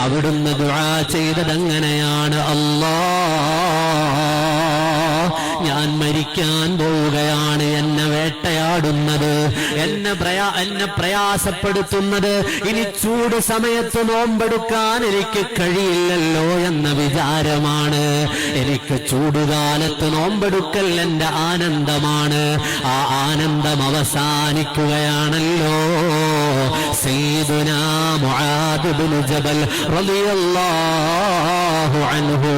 അവിടുന്ന് ദുആ ചെയ്തതെങ്ങനെയാണ്? ഞാൻ മരിക്കാൻ പോവുകയാണ്, എന്നെ വേട്ടയാടുന്നത്, എന്നെ പ്രയാസപ്പെടുത്തുന്നത് ഇനി ചൂട് സമയത്ത് നോമ്പെടുക്കാൻ എനിക്ക് കഴിയില്ലല്ലോ എന്ന വിചാരമാണ്. എനിക്ക് ചൂടുകാലത്ത് നോമ്പെടുക്കൽ എന്റെ ആനന്ദമാണ്. ആ ആനന്ദം അവസാനിക്കുകയാണല്ലോ. സയ്യിദുനാ മുആദ് ഇബ്നു ജബൽ റളിയല്ലാഹു അൻഹു,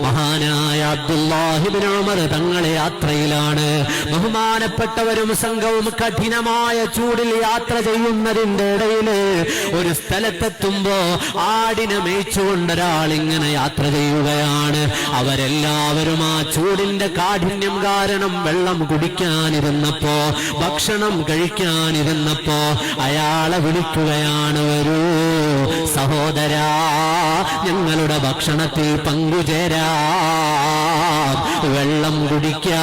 മഹാനായ അബ്ദുല്ലാഹി ഇബ്നു ഉമർ തങ്ങളെ യാത്രയിലാണ്. ബഹുമാനപ്പെട്ടവരും സംഘവും കഠിനമായ ചൂടിൽ യാത്ര ചെയ്യുന്നതിന്റെ ഇടയില് ഒരു സ്ഥലത്തെത്തുമ്പോ ആടിനെ മേയിച്ചുകൊണ്ടൊരാൾ ഇങ്ങനെ യാത്ര ചെയ്യുകയാണ്. അവരെല്ലാവരും ആ ചൂടിന്റെ കാഠിന്യം കാരണം വെള്ളം കുടിക്കാനിരുന്നപ്പോ, ഭക്ഷണം കഴിക്കാനിരുന്നപ്പോ അയാളെ വിളിക്കുകയാണ്, വരൂ സഹോദരാ, ഞങ്ങളുടെ ഭക്ഷണത്തിൽ പങ്കുചേരാ, വെള്ളം കുടിക്കാം.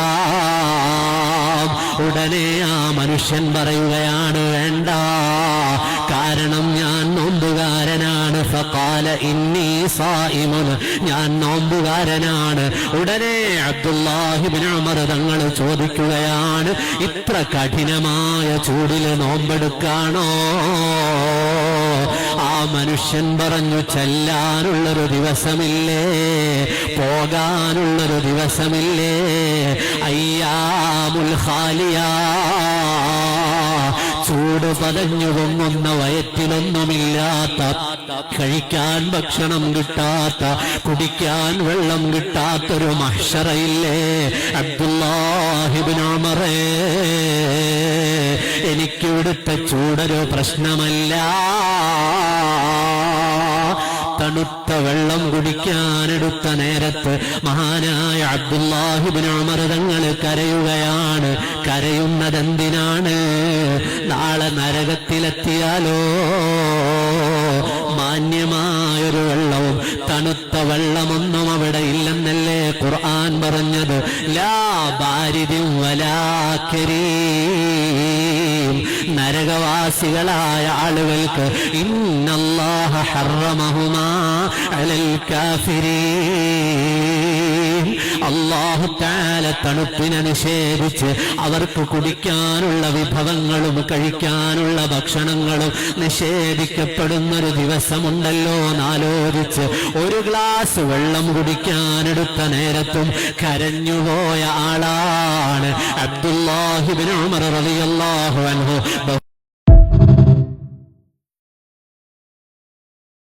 ഉടനെ ആ മനുഷ്യൻ പറയുകയാണ്, വേണ്ട, കാരണം ഞാൻ നോമ്പുകാരനാണ്. ഫഖാല ഇന്നി സായിമുൻ, ഞാൻ നോമ്പുകാരനാണ്. ഉടനെ അബ്ദുല്ലാഹി ഇബ്നു ഉമർ തങ്ങൾ ചോദിക്കുകയാണ്, ഇത്ര കഠിനമായ ചൂടിൽ നോമ്പെടുക്കാണോ? ആ മനുഷ്യൻ പറഞ്ഞു, ചെല്ലാനുള്ളൊരു ദിവസമില്ലേ, പോകാനുള്ളൊരു ദിവസമില്ലേ, അയ്യാമുൽ ഖാലിയാ, ചൂട് പതഞ്ഞു പൊങ്ങുന്ന വയറ്റിലൊന്നുമില്ലാത്ത, കഴിക്കാൻ ഭക്ഷണം കിട്ടാത്ത, കുടിക്കാൻ വെള്ളം കിട്ടാത്തൊരു മഹ്ശറയില്ലേ അബ്ദുല്ലാഹി ഇബ്നു ഉമറേ, എനിക്കിവിടുത്തെ ചൂടൊരു പ്രശ്നമല്ല. തണുത്ത വെള്ളം കുടിക്കാനെടുത്ത നേരത്ത് മഹാനായ അബ്ദുല്ലാഹി ഇബ്നു ഉമർ തങ്ങൾ കരയുകയാണ്. കരയുന്നതെന്തിനാണ്? നാളെ നരകത്തിലെത്തിയാലോ മാന്യമായൊരു വെള്ളവും തണുത്ത വെള്ളമൊന്നും അവിടെ ഇല്ലെന്നല്ലേ ഖുർആൻ പറഞ്ഞത്. ലാ ബാരിദിൻ വലാ കരീം, നരകവാസികളായ ആളുകൾക്ക് ഇന്നല്ലാഹ ഹറമഹുമാ അലൽ കാഫിരീൻ, അല്ലാഹു തആല തണുപ്പിനെ നിഷേധിച്ച് അവർക്ക് കുടിക്കാനുള്ള വിഭവങ്ങളും കഴിക്കാനുള്ള ഭക്ഷണങ്ങളും നിഷേധിക്കപ്പെടുന്നൊരു ദിവസമുണ്ടല്ലോ എന്നാലോചിച്ച് ഒരു ഗ്ലാസ് വെള്ളം കുടിക്കാനെടുത്ത നേരത്തും കരഞ്ഞുപോയ ആളാണ് അബ്ദുല്ലാഹി ഇബ്നു ഉമർ റളിയല്ലാഹു അൻഹു.